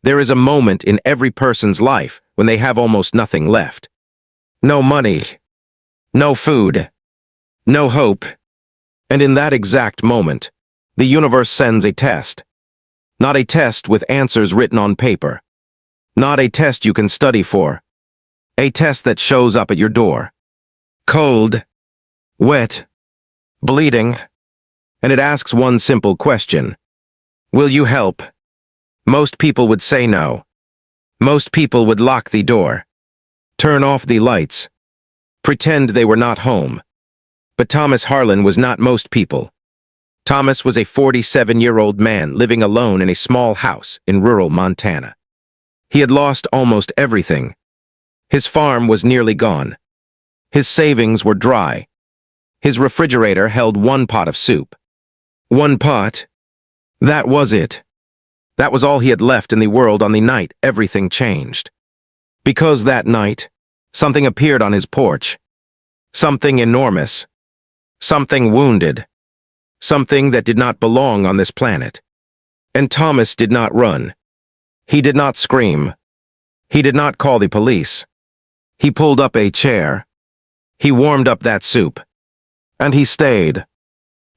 There is a moment in every person's life when they have almost nothing left. No money, no food, no hope. And in that exact moment, the universe sends a test. Not a test with answers written on paper. Not a test you can study for. A test that shows up at your door. Cold, wet, bleeding, and it asks one simple question. Will you help? Most people would say no. Most people would lock the door, turn off the lights, pretend they were not home. But Thomas Harlan was not most people. Thomas was a 47-year-old man living alone in a small house in rural Montana. He had lost almost everything. His farm was nearly gone. His savings were dry. His refrigerator held one pot of soup. One pot. That was it. That was all he had left in the world on the night everything changed. Because that night, something appeared on his porch. Something enormous. Something wounded. Something that did not belong on this planet. And Thomas did not run. He did not scream. He did not call the police. He pulled up a chair. He warmed up that soup. And he stayed.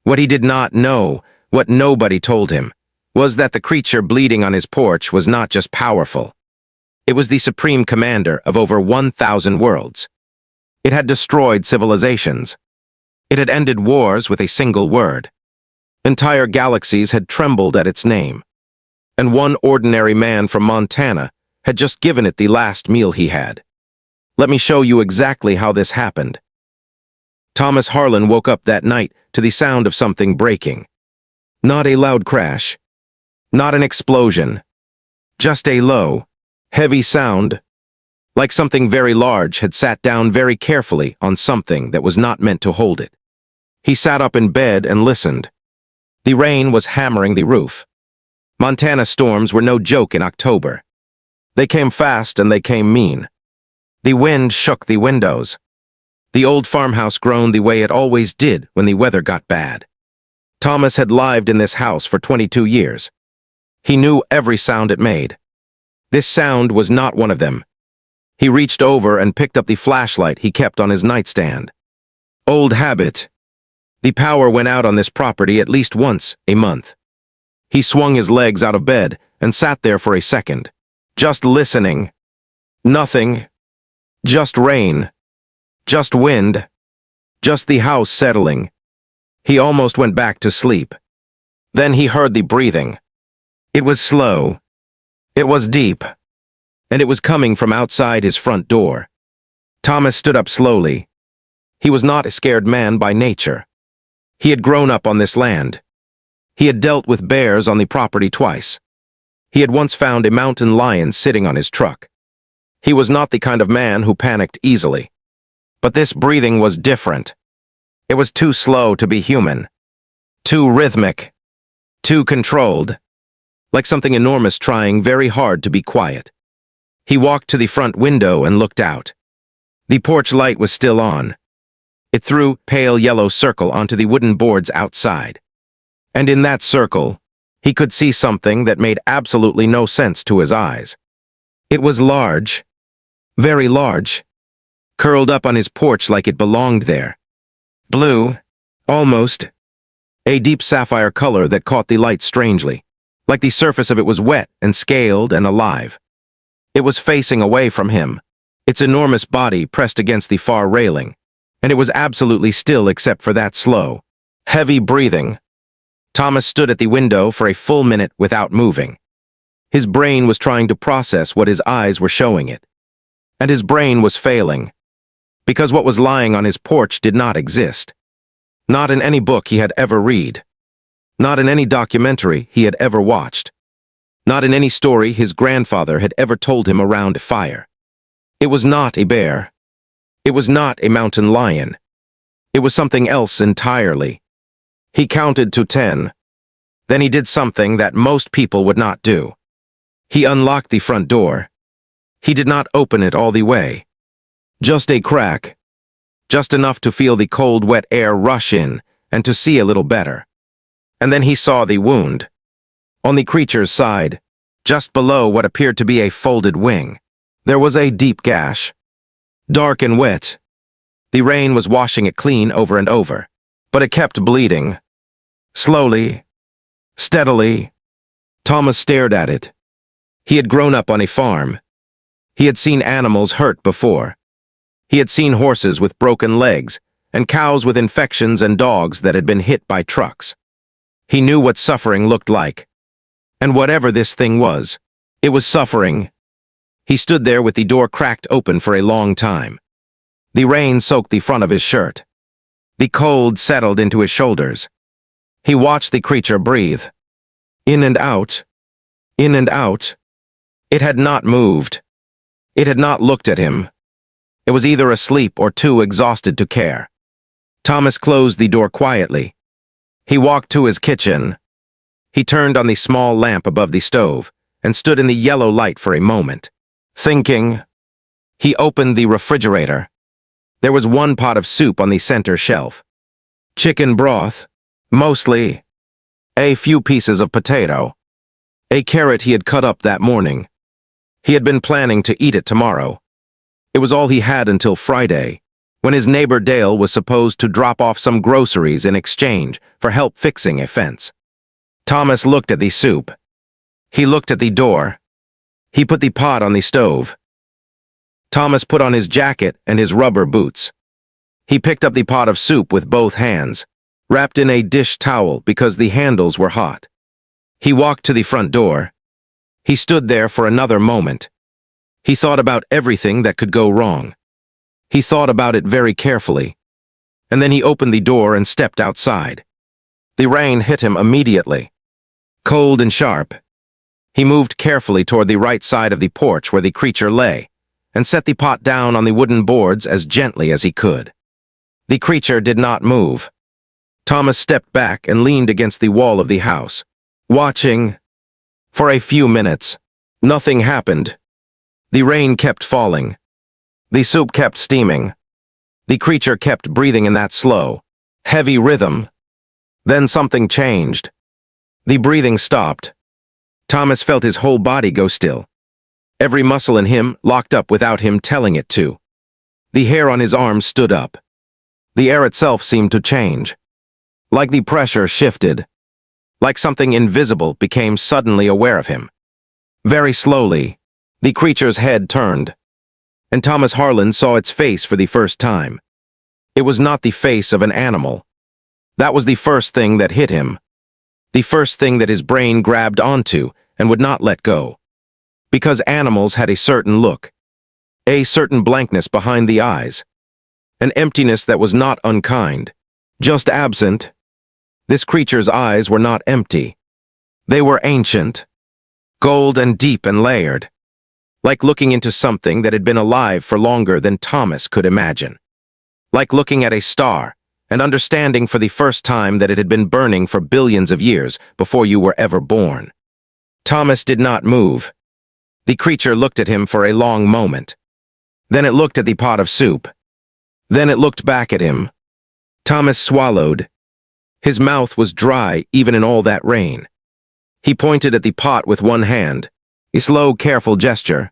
What he did not know, what nobody told him, was that the creature bleeding on his porch was not just powerful. It was the supreme commander of over 1,000 worlds. It had destroyed civilizations. It had ended wars with a single word. Entire galaxies had trembled at its name. And one ordinary man from Montana had just given it the last meal he had. Let me show you exactly how this happened. Thomas Harlan woke up that night to the sound of something breaking. Not a loud crash. Not an explosion. Just a low, heavy sound, like something very large had sat down very carefully on something that was not meant to hold it. He sat up in bed and listened. The rain was hammering the roof. Montana storms were no joke in October. They came fast and they came mean. The wind shook the windows. The old farmhouse groaned the way it always did when the weather got bad. Thomas had lived in this house for 22 years. He knew every sound it made. This sound was not one of them. He reached over and picked up the flashlight he kept on his nightstand. Old habit. The power went out on this property at least once a month. He swung his legs out of bed and sat there for a second, just listening. Nothing. Just rain. Just wind. Just the house settling. He almost went back to sleep. Then he heard the breathing. It was slow. It was deep. And it was coming from outside his front door. Thomas stood up slowly. He was not a scared man by nature. He had grown up on this land. He had dealt with bears on the property twice. He had once found a mountain lion sitting on his truck. He was not the kind of man who panicked easily. But this breathing was different. It was too slow to be human. Too rhythmic. Too controlled. Like something enormous trying very hard to be quiet. He walked to the front window and looked out. The porch light was still on. It threw a pale yellow circle onto the wooden boards outside. And in that circle, he could see something that made absolutely no sense to his eyes. It was large. Very large. Curled up on his porch like it belonged there. Blue. Almost. A deep sapphire color that caught the light strangely, like the surface of it was wet and scaled and alive. It was facing away from him, its enormous body pressed against the far railing, and it was absolutely still except for that slow, heavy breathing. Thomas stood at the window for a full minute without moving. His brain was trying to process what his eyes were showing it. And his brain was failing, because what was lying on his porch did not exist. Not in any book he had ever read. Not in any documentary he had ever watched. Not in any story his grandfather had ever told him around a fire. It was not a bear. It was not a mountain lion. It was something else entirely. He counted to 10. Then he did something that most people would not do. He unlocked the front door. He did not open it all the way. Just a crack. Just enough to feel the cold, wet air rush in and to see a little better. And then he saw the wound. On the creature's side, just below what appeared to be a folded wing. There was a deep gash. Dark and wet. The rain was washing it clean over and over, but it kept bleeding. Slowly, steadily, Thomas stared at it. He had grown up on a farm. He had seen animals hurt before. He had seen horses with broken legs, and cows with infections and dogs that had been hit by trucks. He knew what suffering looked like. And whatever this thing was, it was suffering. He stood there with the door cracked open for a long time. The rain soaked the front of his shirt. The cold settled into his shoulders. He watched the creature breathe. In and out. In and out. It had not moved. It had not looked at him. It was either asleep or too exhausted to care. Thomas closed the door quietly. He walked to his kitchen. He turned on the small lamp above the stove and stood in the yellow light for a moment, thinking. He opened the refrigerator. There was one pot of soup on the center shelf. Chicken broth, mostly. A few pieces of potato. A carrot he had cut up that morning. He had been planning to eat it tomorrow. It was all he had until Friday, when his neighbor Dale was supposed to drop off some groceries in exchange for help fixing a fence. Thomas looked at the soup. He looked at the door. He put the pot on the stove. Thomas put on his jacket and his rubber boots. He picked up the pot of soup with both hands, wrapped in a dish towel because the handles were hot. He walked to the front door. He stood there for another moment. He thought about everything that could go wrong. He thought about it very carefully. And then he opened the door and stepped outside. The rain hit him immediately. Cold and sharp. He moved carefully toward the right side of the porch where the creature lay, and set the pot down on the wooden boards as gently as he could. The creature did not move. Thomas stepped back and leaned against the wall of the house, watching. For a few minutes, nothing happened. The rain kept falling. The soup kept steaming. The creature kept breathing in that slow, heavy rhythm. Then something changed. The breathing stopped. Thomas felt his whole body go still. Every muscle in him locked up without him telling it to. The hair on his arms stood up. The air itself seemed to change. Like the pressure shifted. Like something invisible became suddenly aware of him. Very slowly, the creature's head turned, and Thomas Harlan saw its face for the first time. It was not the face of an animal. That was the first thing that hit him. The first thing that his brain grabbed onto and would not let go. Because animals had a certain look, a certain blankness behind the eyes, an emptiness that was not unkind, just absent. This creature's eyes were not empty. They were ancient, gold and deep and layered, like looking into something that had been alive for longer than Thomas could imagine. Like looking at a star and understanding for the first time that it had been burning for billions of years before you were ever born. Thomas did not move. The creature looked at him for a long moment. Then it looked at the pot of soup. Then it looked back at him. Thomas swallowed. His mouth was dry even in all that rain. He pointed at the pot with one hand, a slow, careful gesture,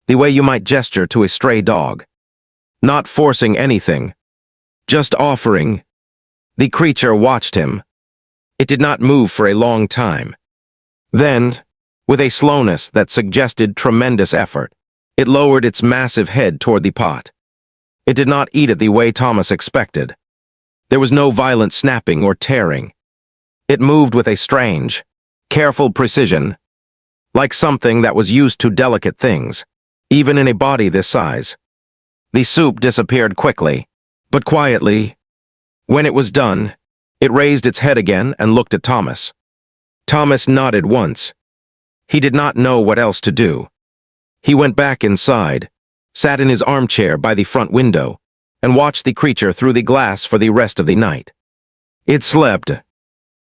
the way you might gesture to a stray dog. Not forcing anything, just offering. The creature watched him. It did not move for a long time. Then, with a slowness that suggested tremendous effort, it lowered its massive head toward the pot. It did not eat it the way Thomas expected. There was no violent snapping or tearing. It moved with a strange, careful precision, like something that was used to delicate things, even in a body this size. The soup disappeared quickly, but quietly. When it was done, it raised its head again and looked at Thomas. Thomas nodded once. He did not know what else to do. He went back inside, sat in his armchair by the front window, and watched the creature through the glass for the rest of the night. It slept.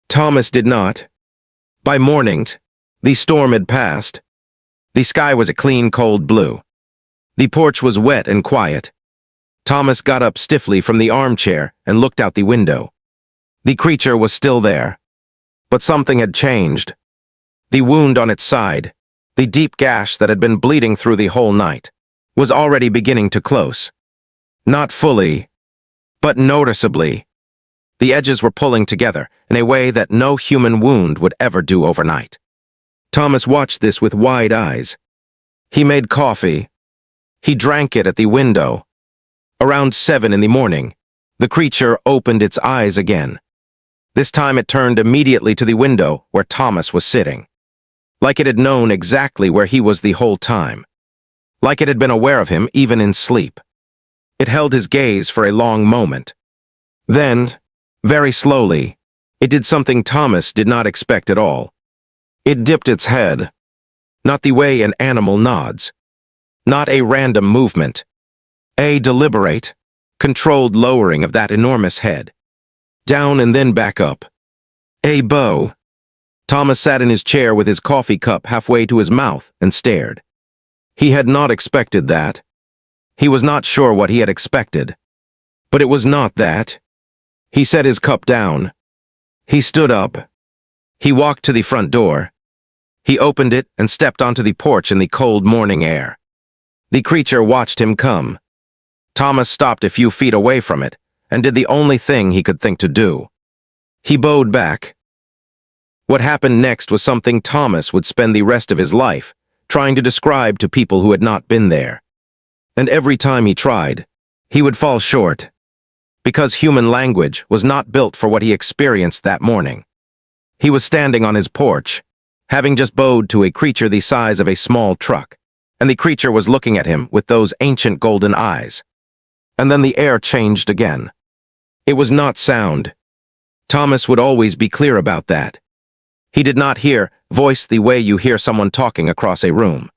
Thomas did not. By morning, the storm had passed. The sky was a clean, cold blue. The porch was wet and quiet. Thomas got up stiffly from the armchair and looked out the window. The creature was still there, but something had changed. The wound on its side, The deep gash that had been bleeding through the whole night was already beginning to close. Not fully, but noticeably. The edges were pulling together in a way that no human wound would ever do overnight. Thomas watched this with wide eyes. He made coffee. He drank it at the window. Around 7 in the morning, the creature opened its eyes again. This time it turned immediately to the window where Thomas was sitting. Like it had known exactly where he was the whole time. Like it had been aware of him even in sleep. It held his gaze for a long moment. Then, very slowly, it did something Thomas did not expect at all. It dipped its head. Not the way an animal nods. Not a random movement. A deliberate, controlled lowering of that enormous head. Down and then back up. A bow. Thomas sat in his chair with his coffee cup halfway to his mouth and stared. He had not expected that. He was not sure what he had expected. But it was not that. He set his cup down. He stood up. He walked to the front door. He opened it and stepped onto the porch in the cold morning air. The creature watched him come. Thomas stopped a few feet away from it and did the only thing he could think to do. He bowed back. What happened next was something Thomas would spend the rest of his life trying to describe to people who had not been there. And every time he tried, he would fall short. Because human language was not built for what he experienced that morning. He was standing on his porch, having just bowed to a creature the size of a small truck, and the creature was looking at him with those ancient golden eyes. And then the air changed again. It was not sound. Thomas would always be clear about that. He did not hear voice the way you hear someone talking across a room.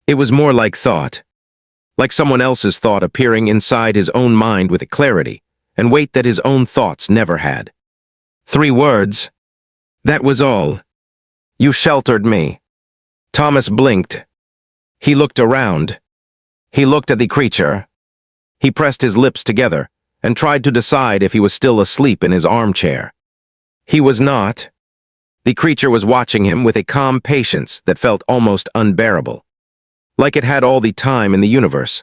It was more like thought. Like someone else's thought appearing inside his own mind with a clarity and weight that his own thoughts never had. 3 words. That was all. You sheltered me. Thomas blinked. He looked around. He looked at the creature. He pressed his lips together and tried to decide if he was still asleep in his armchair. He was not. The creature was watching him with a calm patience that felt almost unbearable. Like it had all the time in the universe.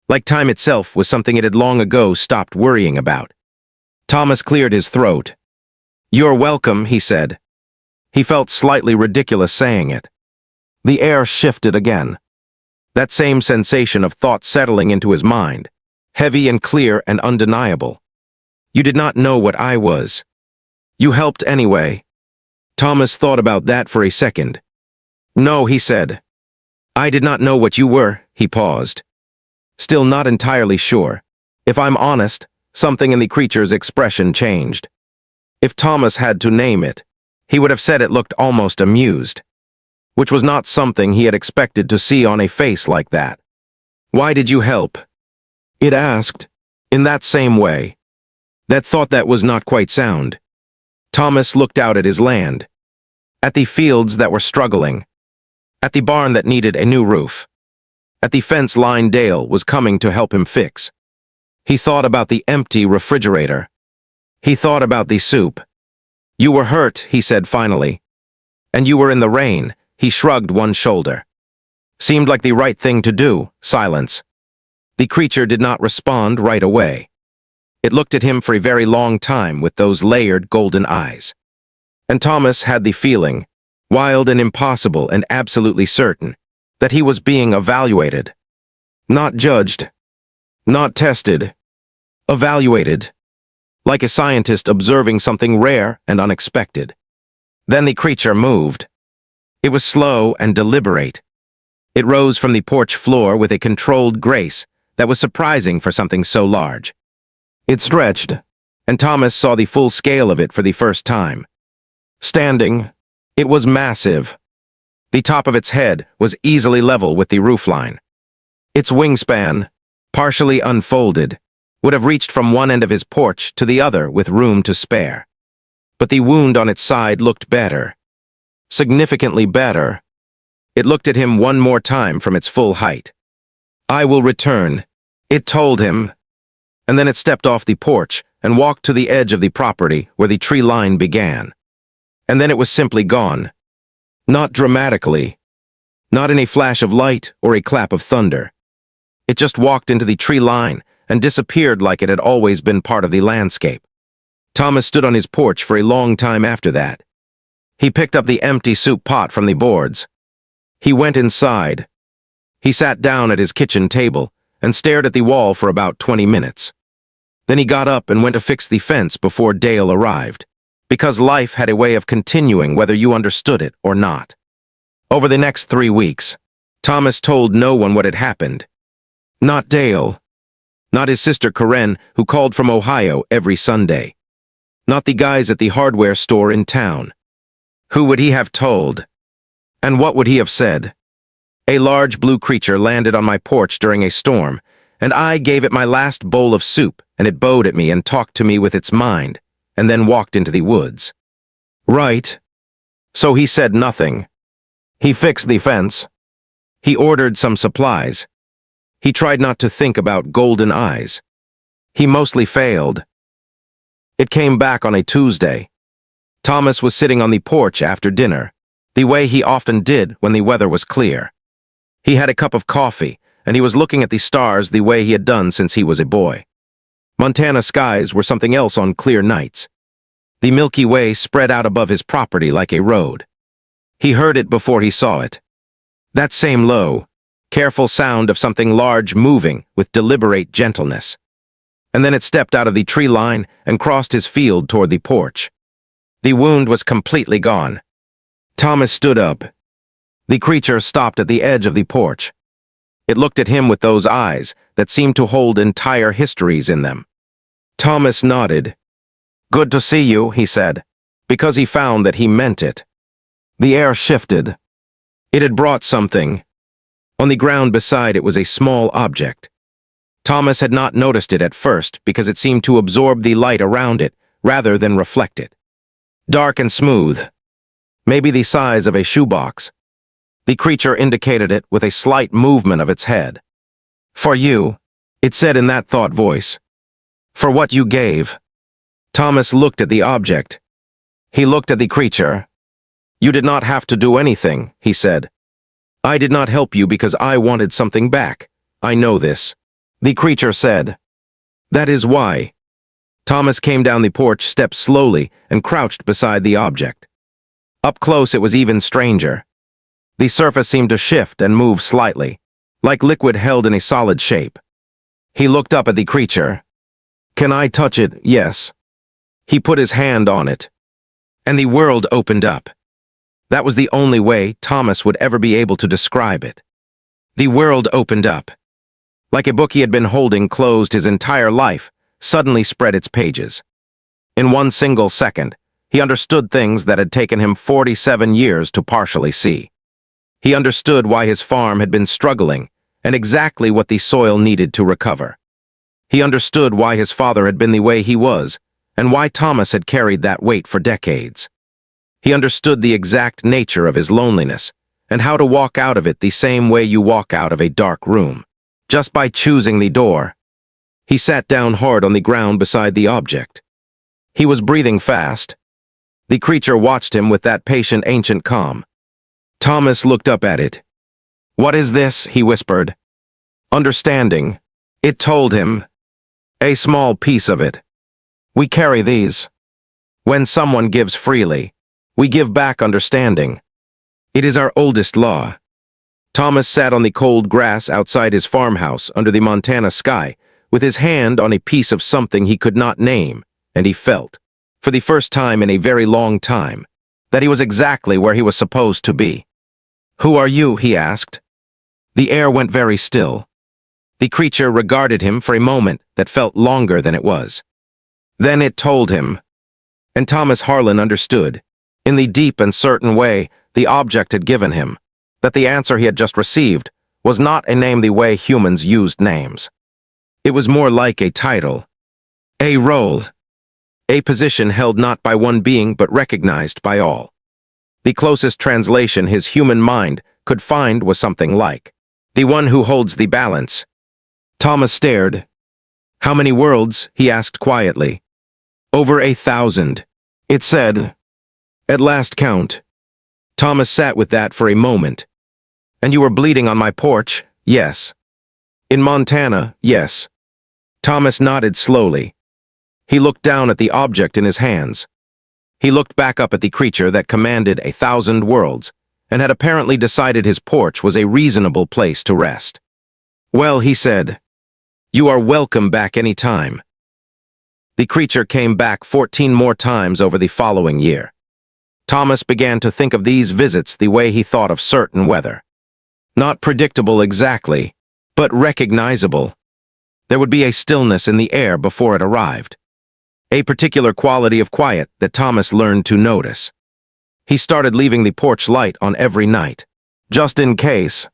Like time itself was something it had long ago stopped worrying about. Thomas cleared his throat. "You're welcome," he said. He felt slightly ridiculous saying it. The air shifted again. That same sensation of thought settling into his mind, heavy and clear and undeniable. You did not know what I was. You helped anyway. Thomas thought about that for a second. No, he said. I did not know what you were, he paused. Still not entirely sure. If I'm honest, something in the creature's expression changed. If Thomas had to name it, he would have said it looked almost amused, which was not something he had expected to see on a face like that. Why did you help? It asked, in that same way. That thought that was not quite sound. Thomas looked out at his land, at the fields that were struggling, at the barn that needed a new roof, at the fence line Dale was coming to help him fix. He thought about the empty refrigerator. He thought about the soup. You were hurt, he said finally. And you were in the rain, he shrugged one shoulder. Seemed like the right thing to do, silence. The creature did not respond right away. It looked at him for a very long time with those layered golden eyes. And Thomas had the feeling, wild and impossible and absolutely certain, that he was being evaluated. Not judged. Not tested. Evaluated. Like a scientist observing something rare and unexpected. Then the creature moved. It was slow and deliberate. It rose from the porch floor with a controlled grace that was surprising for something so large. It stretched, and Thomas saw the full scale of it for the first time. Standing, it was massive. The top of its head was easily level with the roofline. Its wingspan, partially unfolded, would have reached from one end of his porch to the other with room to spare. But the wound on its side looked better. Significantly better. It looked at him one more time from its full height. I will return, it told him. And then it stepped off the porch and walked to the edge of the property where the tree line began. And then it was simply gone. Not dramatically. Not in a flash of light or a clap of thunder. It just walked into the tree line and disappeared like it had always been part of the landscape. Thomas stood on his porch for a long time after that. He picked up the empty soup pot from the boards. He went inside. He sat down at his kitchen table and stared at the wall for about 20 minutes. Then he got up and went to fix the fence before Dale arrived, because life had a way of continuing whether you understood it or not. Over the next 3 weeks, Thomas told no one what had happened. Not Dale. Not his sister Karen, who called from Ohio every Sunday. Not the guys at the hardware store in town. Who would he have told? And what would he have said? A large blue creature landed on my porch during a storm, and I gave it my last bowl of soup, and it bowed at me and talked to me with its mind, and then walked into the woods. Right. So he said nothing. He fixed the fence. He ordered some supplies. He tried not to think about golden eyes. He mostly failed. It came back on a Tuesday. Thomas was sitting on the porch after dinner, the way he often did when the weather was clear. He had a cup of coffee, and he was looking at the stars the way he had done since he was a boy. Montana skies were something else on clear nights. The Milky Way spread out above his property like a road. He heard it before he saw it. That same low, careful sound of something large moving with deliberate gentleness. And then it stepped out of the tree line and crossed his field toward the porch. The wound was completely gone. Thomas stood up. The creature stopped at the edge of the porch. It looked at him with those eyes that seemed to hold entire histories in them. Thomas nodded. "Good to see you," he said, because he found that he meant it. The air shifted. It had brought something. On the ground beside it was a small object. Thomas had not noticed it at first because it seemed to absorb the light around it rather than reflect it. Dark and smooth. Maybe the size of a shoebox. The creature indicated it with a slight movement of its head. "For you," it said in that thought voice. "For what you gave." Thomas looked at the object. He looked at the creature. "You did not have to do anything," he said. "I did not help you because I wanted something back. I know this." The creature said. "That is why." Thomas came down the porch steps slowly and crouched beside the object. Up close it was even stranger. The surface seemed to shift and move slightly, like liquid held in a solid shape. He looked up at the creature. "Can I touch it?" "Yes." He put his hand on it. And the world opened up. That was the only way Thomas would ever be able to describe it. The world opened up. Like a book he had been holding closed his entire life, suddenly spread its pages. In one single second, he understood things that had taken him 47 years to partially see. He understood why his farm had been struggling and exactly what the soil needed to recover. He understood why his father had been the way he was and why Thomas had carried that weight for decades. He understood the exact nature of his loneliness and how to walk out of it the same way you walk out of a dark room, just by choosing the door. He sat down hard on the ground beside the object. He was breathing fast. The creature watched him with that patient ancient calm. Thomas looked up at it. "What is this?" he whispered. "Understanding," it told him. "A small piece of it. We carry these. When someone gives freely, we give back understanding. It is our oldest law." Thomas sat on the cold grass outside his farmhouse under the Montana sky, with his hand on a piece of something he could not name, and he felt, for the first time in a very long time, that he was exactly where he was supposed to be. "Who are you?" he asked. The air went very still. The creature regarded him for a moment that felt longer than it was. Then it told him. And Thomas Harlan understood, in the deep and certain way the object had given him, that the answer he had just received was not a name the way humans used names. It was more like a title, a role, a position held not by one being but recognized by all. The closest translation his human mind could find was something like, the one who holds the balance. Thomas stared. "How many worlds?" he asked quietly. "Over 1,000, it said. At last count." Thomas sat with that for a moment. And you were bleeding on my porch? Yes. In Montana? Yes. Thomas nodded slowly. He looked down at the object in his hands. He looked back up at the creature that commanded 1,000 worlds and had apparently decided his porch was a reasonable place to rest. Well, he said, you are welcome back any time. The creature came back 14 more times over the following year. Thomas began to think of these visits the way he thought of certain weather. Not predictable exactly, but recognizable. There would be a stillness in the air before it arrived. A particular quality of quiet that Thomas learned to notice. He started leaving the porch light on every night, just in case.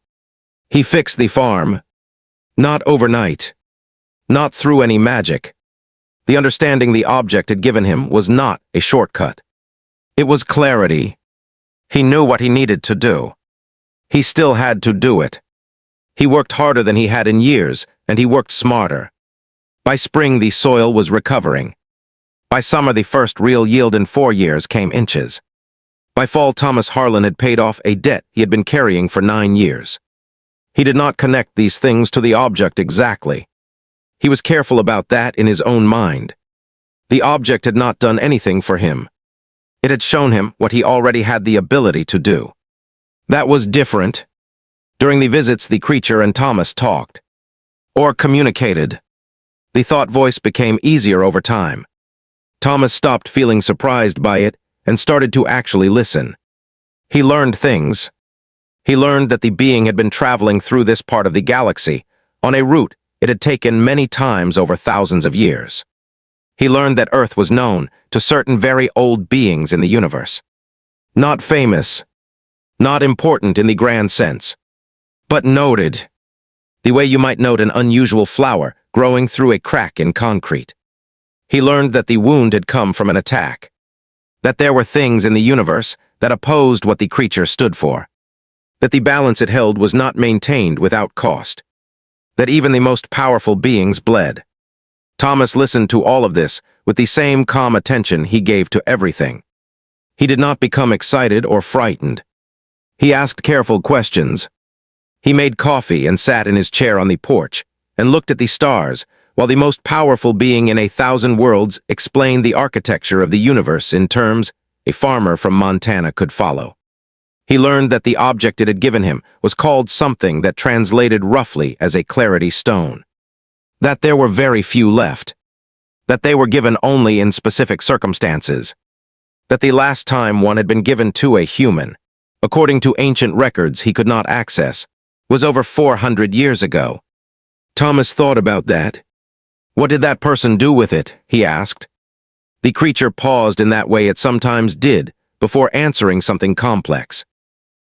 He fixed the farm. Not overnight. Not through any magic. The understanding the object had given him was not a shortcut. It was clarity. He knew what he needed to do. He still had to do it. He worked harder than he had in years, and he worked smarter. By spring, the soil was recovering. By summer, the first real yield in 4 years came inches. By fall, Thomas Harlan had paid off a debt he had been carrying for 9 years. He did not connect these things to the object exactly. He was careful about that in his own mind. The object had not done anything for him. It had shown him what he already had the ability to do. That was different. During the visits, the creature and Thomas talked. Or communicated. The thought voice became easier over time. Thomas stopped feeling surprised by it and started to actually listen. He learned things. He learned that the being had been traveling through this part of the galaxy on a route it had taken many times over thousands of years. He learned that Earth was known to certain very old beings in the universe. Not famous, not important in the grand sense, but noted. The way you might note an unusual flower growing through a crack in concrete. He learned that the wound had come from an attack. That there were things in the universe that opposed what the creature stood for. That the balance it held was not maintained without cost. That even the most powerful beings bled. Thomas listened to all of this with the same calm attention he gave to everything. He did not become excited or frightened. He asked careful questions. He made coffee and sat in his chair on the porch and looked at the stars while the most powerful being in 1,000 worlds explained the architecture of the universe in terms a farmer from Montana could follow. He learned that the object it had given him was called something that translated roughly as a clarity stone. That there were very few left. That they were given only in specific circumstances. That the last time one had been given to a human, according to ancient records he could not access, was over 400 years ago. Thomas thought about that. What did that person do with it? He asked. The creature paused in that way it sometimes did before answering something complex.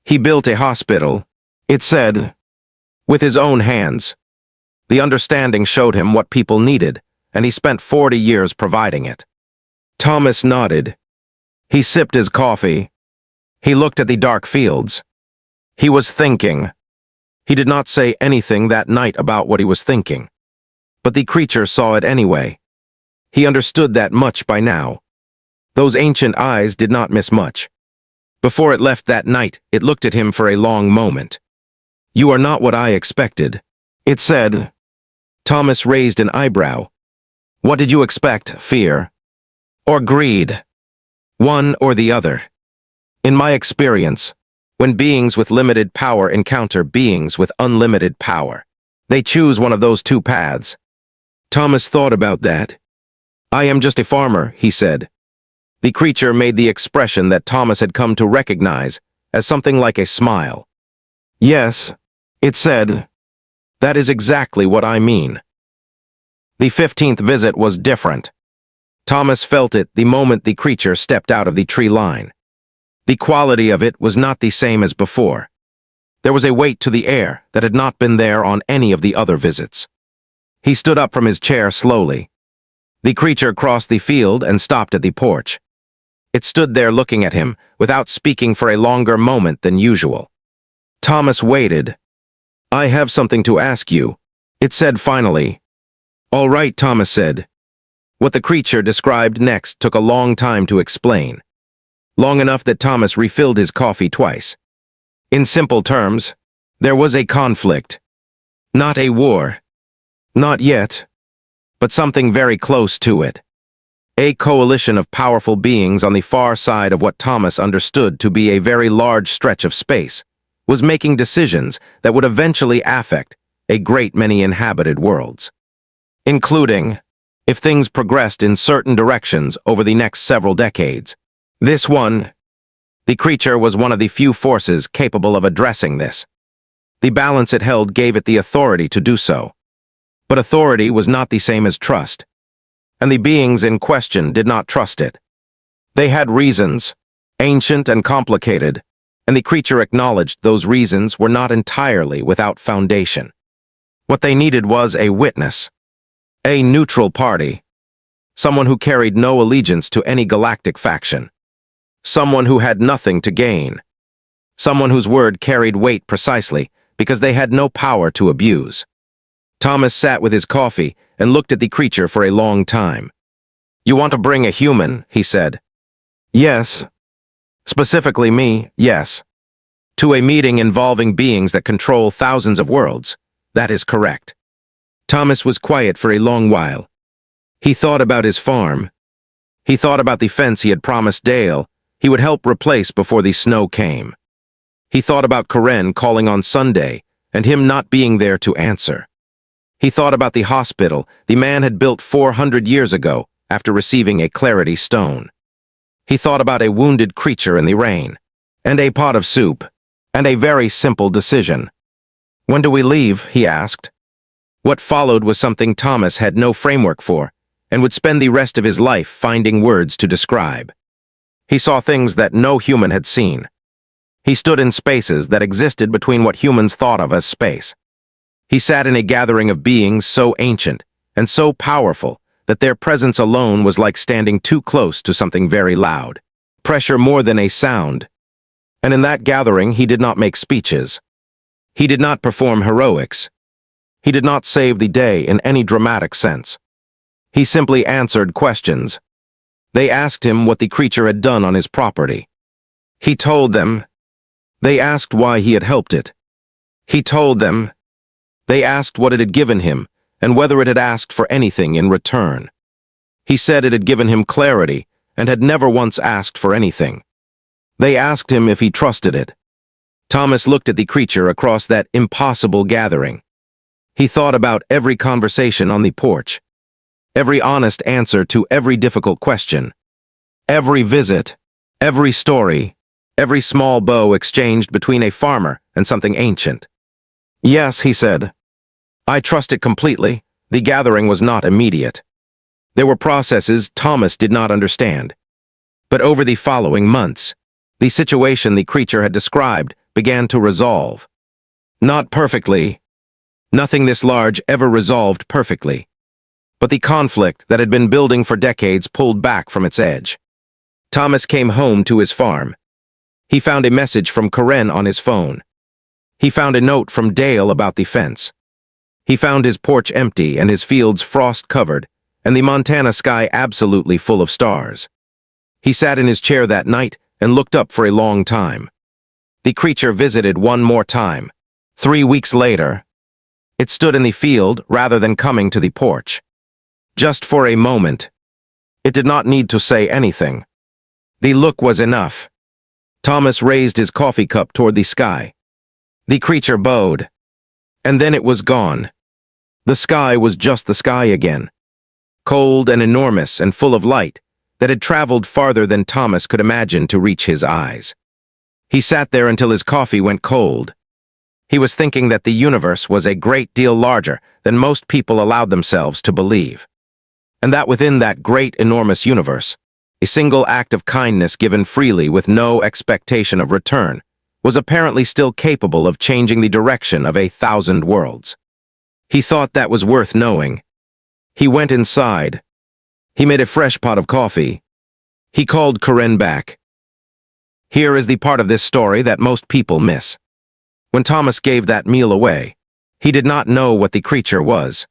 He built a hospital, it said, with his own hands. The understanding showed him what people needed, and he spent 40 years providing it. Thomas nodded. He sipped his coffee. He looked at the dark fields. He was thinking. He did not say anything that night about what he was thinking. But the creature saw it anyway. He understood that much by now. Those ancient eyes did not miss much. Before it left that night, it looked at him for a long moment. You are not what I expected, it said. Thomas raised an eyebrow. What did you expect, fear? Or greed? One or the other. In my experience, when beings with limited power encounter beings with unlimited power, they choose one of those two paths. Thomas thought about that. I am just a farmer, he said. The creature made the expression that Thomas had come to recognize as something like a smile. Yes, it said. That is exactly what I mean. The 15th visit was different. Thomas felt it the moment the creature stepped out of the tree line. The quality of it was not the same as before. There was a weight to the air that had not been there on any of the other visits. He stood up from his chair slowly. The creature crossed the field and stopped at the porch. It stood there looking at him, without speaking for a longer moment than usual. Thomas waited. I have something to ask you, it said finally. All right, Thomas said. What the creature described next took a long time to explain. Long enough that Thomas refilled his coffee twice. In simple terms, There was a conflict. Not a war. Not yet. But something very close to it. A coalition of powerful beings on the far side of what Thomas understood to be a very large stretch of space was making decisions that would eventually affect a great many inhabited worlds. Including, if things progressed in certain directions over the next several decades. This one, the creature was one of the few forces capable of addressing this. The balance it held gave it the authority to do so. But authority was not the same as trust, and the beings in question did not trust it. They had reasons, ancient and complicated, and the creature acknowledged those reasons were not entirely without foundation. What they needed was a witness, a neutral party, someone who carried no allegiance to any galactic faction, someone who had nothing to gain, someone whose word carried weight precisely because they had no power to abuse. Thomas sat with his coffee and looked at the creature for a long time. "You want to bring a human," he said. "Yes. Specifically me, yes. To a meeting involving beings that control thousands of worlds. That is correct." Thomas was quiet for a long while. He thought about his farm. He thought about the fence he had promised Dale he would help replace before the snow came. He thought about Karen calling on Sunday and him not being there to answer. He thought about the hospital the man had built 400 years ago after receiving a clarity stone. He thought about a wounded creature in the rain, and a pot of soup, and a very simple decision. "When do we leave?" he asked. What followed was something Thomas had no framework for, and would spend the rest of his life finding words to describe. He saw things that no human had seen. He stood in spaces that existed between what humans thought of as space. He sat in a gathering of beings so ancient and so powerful that their presence alone was like standing too close to something very loud, pressure more than a sound. And in that gathering he did not make speeches. He did not perform heroics. He did not save the day in any dramatic sense. He simply answered questions. They asked him what the creature had done on his property. He told them. They asked why he had helped it. He told them. They asked what it had given him and whether it had asked for anything in return. He said it had given him clarity and had never once asked for anything. They asked him if he trusted it. Thomas looked at the creature across that impossible gathering. He thought about every conversation on the porch, every honest answer to every difficult question, every visit, every story, every small bow exchanged between a farmer and something ancient. "Yes," he said. "I trust it completely." The gathering was not immediate. There were processes Thomas did not understand. But over the following months, the situation the creature had described began to resolve. Not perfectly. Nothing this large ever resolved perfectly. But the conflict that had been building for decades pulled back from its edge. Thomas came home to his farm. He found a message from Karen on his phone. He found a note from Dale about the fence. He found his porch empty and his fields frost-covered, and the Montana sky absolutely full of stars. He sat in his chair that night and looked up for a long time. The creature visited one more time. 3 weeks later, it stood in the field rather than coming to the porch. Just for a moment. It did not need to say anything. The look was enough. Thomas raised his coffee cup toward the sky. The creature bowed. And then it was gone. The sky was just the sky again. Cold and enormous and full of light that had traveled farther than Thomas could imagine to reach his eyes. He sat there until his coffee went cold. He was thinking that the universe was a great deal larger than most people allowed themselves to believe. And that within that great, enormous universe, a single act of kindness given freely with no expectation of return was apparently still capable of changing the direction of 1,000 worlds. He thought that was worth knowing. He went inside. He made a fresh pot of coffee. He called Karen back. Here is the part of this story that most people miss. When Thomas gave that meal away, he did not know what the creature was.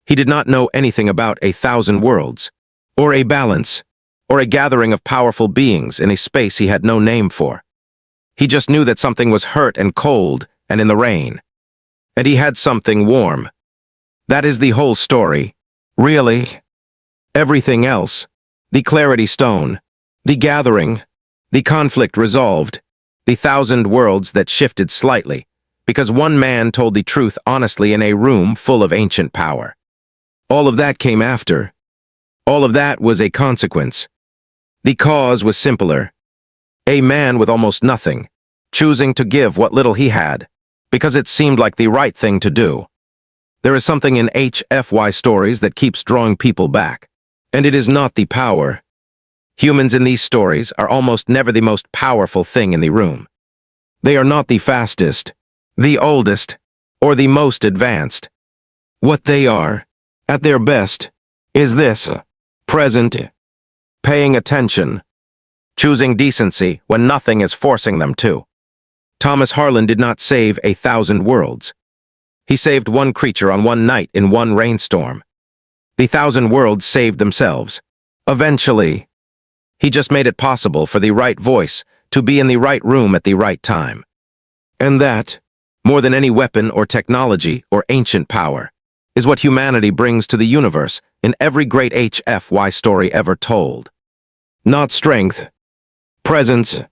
He did not know anything about 1,000 worlds, or a balance, or a gathering of powerful beings in a space he had no name for. He just knew that something was hurt and cold and in the rain. And he had something warm. That is the whole story. Really? Everything else, the clarity stone, the gathering, the conflict resolved, the 1,000 worlds that shifted slightly, because one man told the truth honestly in a room full of ancient power. All of that came after. All of that was a consequence. The cause was simpler. A man with almost nothing, choosing to give what little he had, because it seemed like the right thing to do. There is something in HFY stories that keeps drawing people back, and it is not the power. Humans in these stories are almost never the most powerful thing in the room. They are not the fastest, the oldest, or the most advanced. What they are, at their best, is this: present, paying attention, choosing decency when nothing is forcing them to. Thomas Harlan did not save 1,000 worlds. He saved one creature on one night in one rainstorm. The 1,000 worlds saved themselves. Eventually, he just made it possible for the right voice to be in the right room at the right time. And that, more than any weapon or technology or ancient power, is what humanity brings to the universe in every great HFY story ever told. Not strength, presence.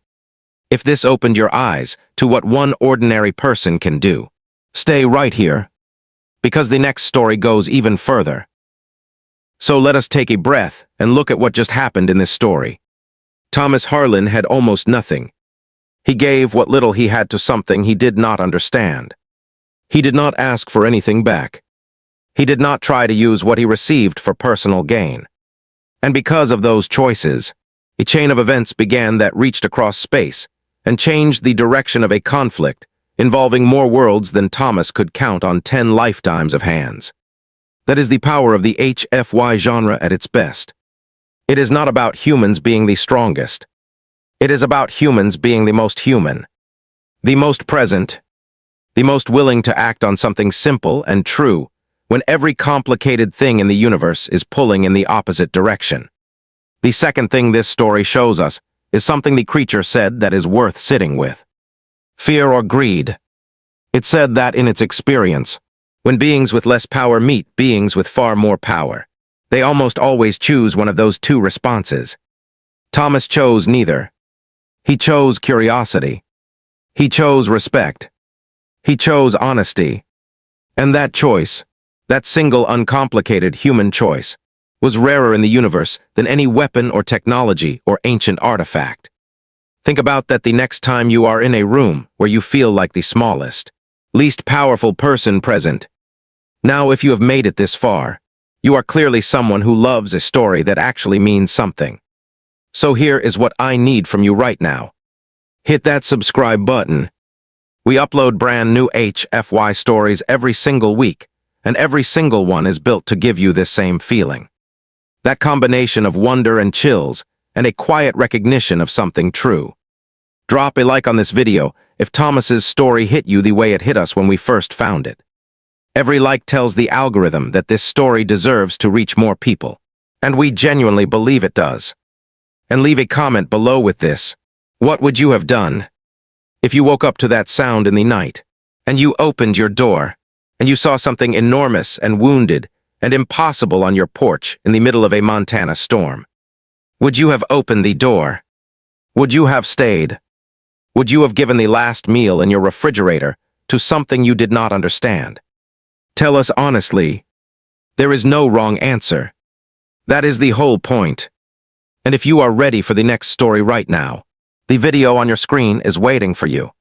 If this opened your eyes to what one ordinary person can do, stay right here, because the next story goes even further. So let us take a breath and look at what just happened in this story. Thomas Harlan had almost nothing. He gave what little he had to something he did not understand. He did not ask for anything back. He did not try to use what he received for personal gain. And because of those choices, a chain of events began that reached across space and changed the direction of a conflict involving more worlds than Thomas could count on 10 lifetimes of hands. That is the power of the HFY genre at its best. It is not about humans being the strongest. It is about humans being the most human, the most present, the most willing to act on something simple and true when every complicated thing in the universe is pulling in the opposite direction. The second thing this story shows us is something the creature said that is worth sitting with. Fear or greed. It said that in its experience, when beings with less power meet beings with far more power, they almost always choose one of those two responses. Thomas chose neither. He chose curiosity. He chose respect. He chose honesty. And that choice, that single uncomplicated human choice, was rarer in the universe than any weapon or technology or ancient artifact. Think about that the next time you are in a room where you feel like the smallest, least powerful person present. Now, if you have made it this far, you are clearly someone who loves a story that actually means something. So here is what I need from you right now. Hit that subscribe button. We upload brand new HFY stories every single week, and every single one is built to give you this same feeling. That combination of wonder and chills, and a quiet recognition of something true. Drop a like on this video if Thomas's story hit you the way it hit us when we first found it. Every like tells the algorithm that this story deserves to reach more people, and we genuinely believe it does. And leave a comment below with this. What would you have done if you woke up to that sound in the night, and you opened your door, and you saw something enormous and wounded and impossible on your porch in the middle of a Montana storm? Would you have opened the door? Would you have stayed? Would you have given the last meal in your refrigerator to something you did not understand? Tell us honestly. There is no wrong answer. That is the whole point. And if you are ready for the next story right now, the video on your screen is waiting for you.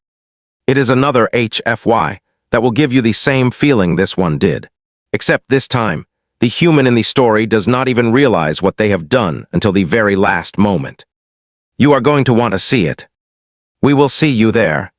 It is another HFY that will give you the same feeling this one did. Except this time, the human in the story does not even realize what they have done until the very last moment. You are going to want to see it. We will see you there.